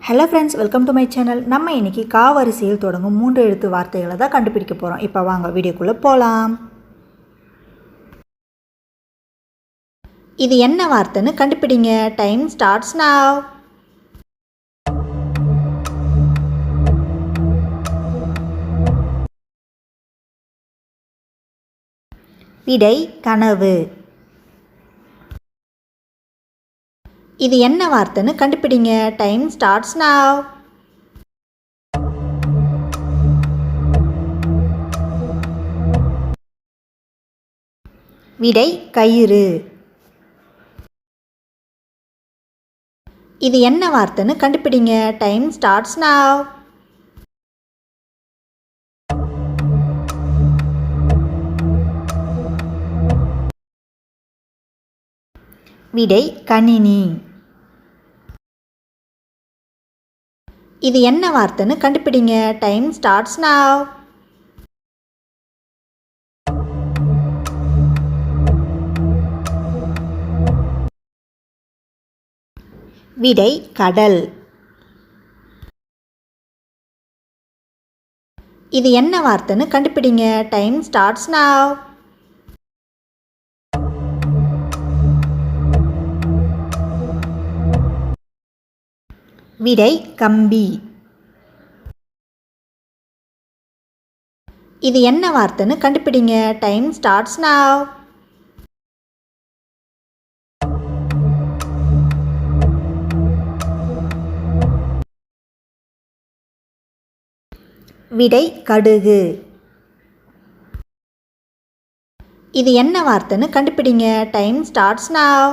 Hello friends, welcome to my channel. நம்ம இன்றைக்கி காவரிசையில் தொடங்கும் 3 எழுத்து வார்த்தைகளை தான் கண்டுபிடிக்க போகிறோம். இப்போ வாங்க வீடியோக்குள்ளே போகலாம். இது என்ன வார்த்தைன்னு கண்டுபிடிங்க. Time starts now. விடை கனவு. இது என்ன வார்த்தைன்னு கண்டுபிடிங்க. Time starts now. விடை கயிறு. இது என்ன வார்த்தைன்னு கண்டுபிடிங்க. Time starts now. விடை கணினி. இது என்ன வார்த்தைன்னு கண்டுபிடிங்க. Time starts now. விடை கடல். இது என்ன வார்த்தைன்னு கண்டுபிடிங்க. Time starts now. விடை கம்பி. இது என்ன வார்த்தைன்னு கண்டுபிடிங்க. Time starts now. விடை கடுகு. இது என்ன வார்த்தைன்னு கண்டுபிடிங்க. Time starts now.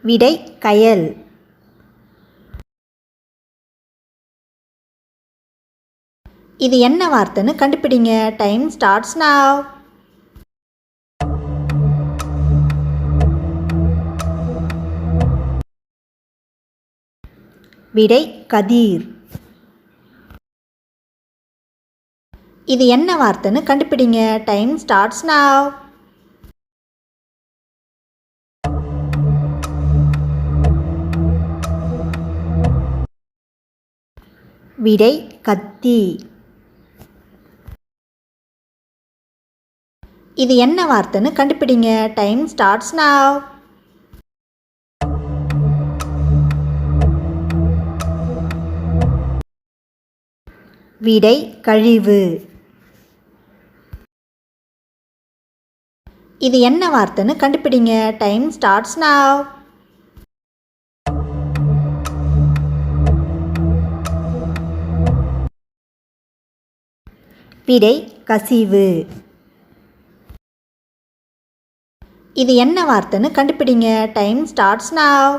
விடை கயல். இது என்ன வார்த்தைன்னு கண்டுபிடிங்க. Time starts now. விடை கதிர். இது என்ன வார்த்தைன்னு கண்டுபிடிங்க. Time starts now. விடை கத்தி. இது என்ன வார்த்தைன்னு கண்டுபிடிங்க. Time starts now. விடை கழிவு. இது என்ன வார்த்தைன்னு கண்டுபிடிங்க. Time starts now. விடை கசிவு. இது என்ன வார்த்தைன்னு கண்டுபிடிங்க. Time starts now.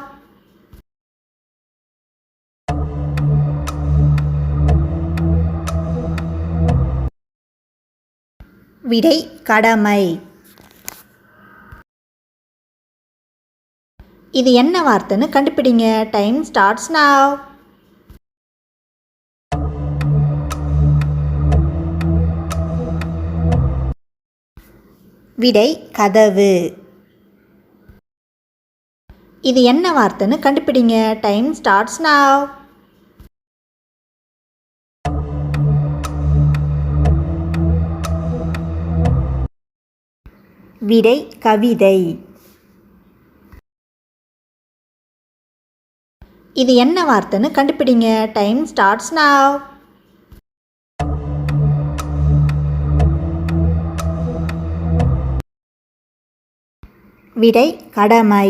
விடை கடமை. இது என்ன வார்த்தைன்னு கண்டுபிடிங்க. Time starts now. விடை கதவு. இது என்ன வார்த்தைன்னு கண்டுபிடிங்க. Time starts now. விடை கவிதை. இது என்ன வார்த்தைன்னு கண்டுபிடிங்க. Time starts now. விடை கடமை.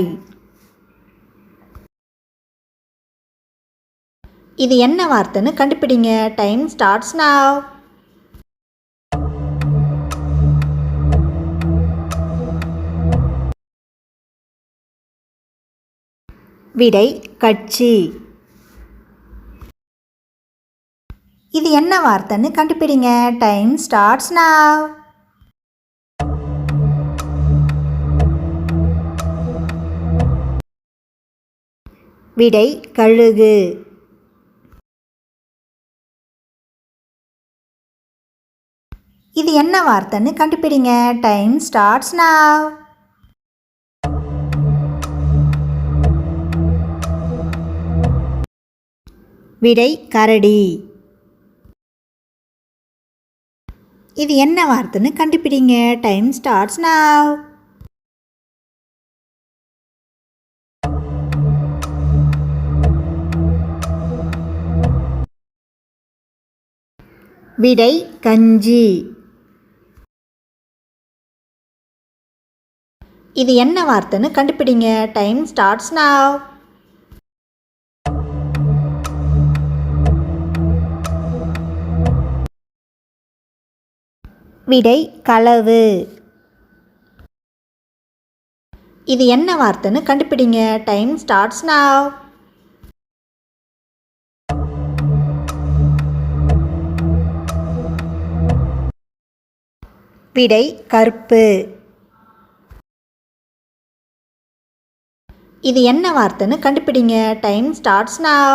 இது என்ன வார்த்தைன்னு கண்டுபிடிங்க. Time starts now. விடை கட்சி. இது என்ன வார்த்தைன்னு கண்டுபிடிங்க. Time starts now. விடை கழுகு. இது என்ன வார்த்தைன்னு கண்டுபிடிங்க. Time starts now. விடை கரடி. இது என்ன வார்த்தைன்னு கண்டுபிடிங்க. Time starts now. விடை கஞ்சி. இது என்ன வார்த்தைன்னு கண்டுபிடிங்க. Time starts now. விடை களவு. இது என்ன வார்த்தைன்னு கண்டுபிடிங்க. Time starts now. விடை கற்பு. இது என்ன வார்த்தைன்னு கண்டுபிடிங்க. Time starts now.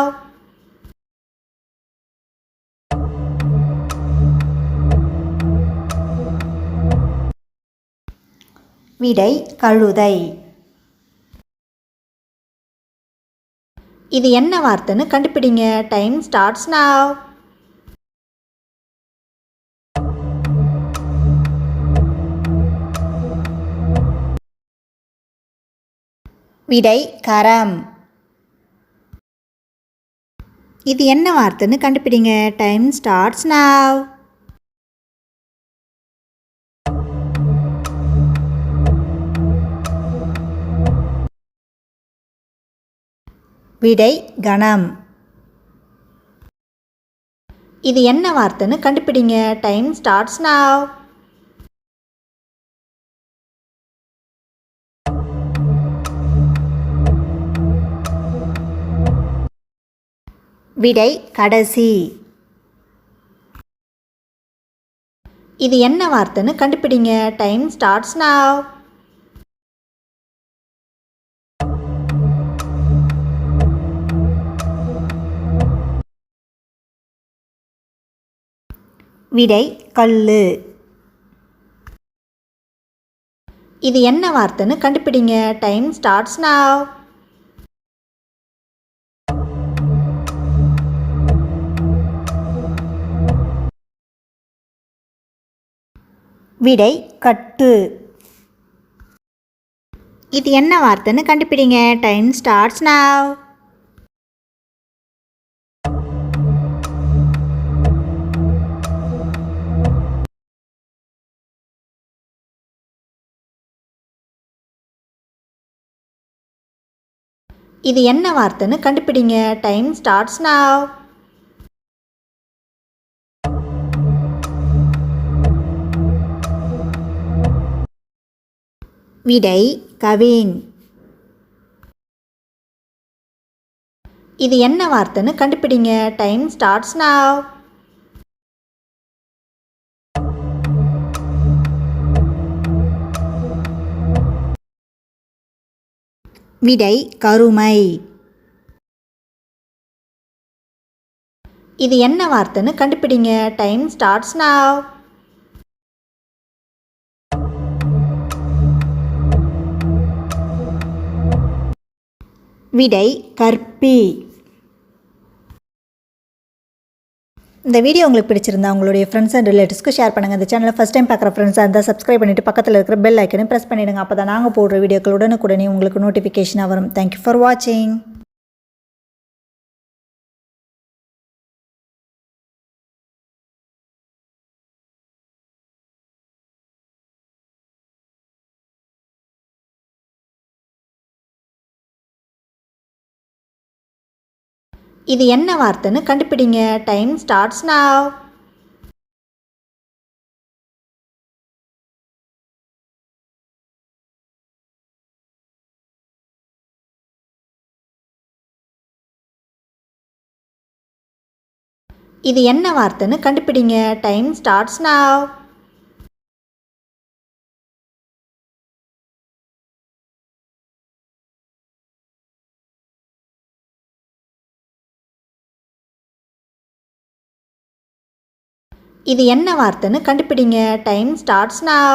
விடை கழுதை. இது என்ன வார்த்தைன்னு கண்டுபிடிங்க. Time starts now. விடை கரம். இது என்ன வார்த்தைன்னு கண்டுபிடிங்க. Time starts now. விடை கணம். இது என்ன வார்த்தைன்னு கண்டுபிடிங்க. Time starts now. விடை கடைசி. இது என்ன வார்த்தைன்னு கண்டுபிடிங்க. Time starts now. விடை கல்லு. இது என்ன வார்த்தைன்னு கண்டுபிடிங்க. Time starts now. விடை கட்டு. இது என்ன வார்த்தைன்னு கண்டுபிடிங்க. Time starts now. இது என்ன வார்த்தைன்னு கண்டுபிடிங்க. Time starts now. விடை கவின். இது என்ன வார்த்தைன்னு கண்டுபிடிங்க. Time starts now. விடை கருமை. இது என்ன வார்த்தைன்னு கண்டுபிடிங்க. Time starts now. விடை கற்பி. இந்த வீடியோ உங்களுக்கு பிடிச்சிருந்தா உங்களுடைய ஃப்ரெண்ட்ஸ் அண்ட் ரிலேட்டிவ்ஸ்க்கு ஷேர் பண்ணுங்கள். இந்த சேனலை ஃபஸ்ட் டைம் பார்க்குற ஃப்ரெண்ட்ஸாக இருந்தால் சப்ஸ்கிரைப் பண்ணிவிட்டு பக்கத்தில் இருக்கிற பெல் ஐக்கனை ப்ரெஸ் பண்ணிவிடுங்க. அப்போ தான் நாங்கள் போடுற வீடியோக்கள் உடனுக்குடனே உங்களுக்கு நோட்டிஃபிகேஷனாக வரும். தேங்க்யூ ஃபார் வாட்சிங். இது என்ன வார்த்தைன்னு கண்டுபிடிங்க. Time starts now. இது என்ன வார்த்தைன்னு கண்டுபிடிங்க. Time starts now. இது என்ன வார்த்தைன்னு கண்டுபிடிங்க. Time starts now.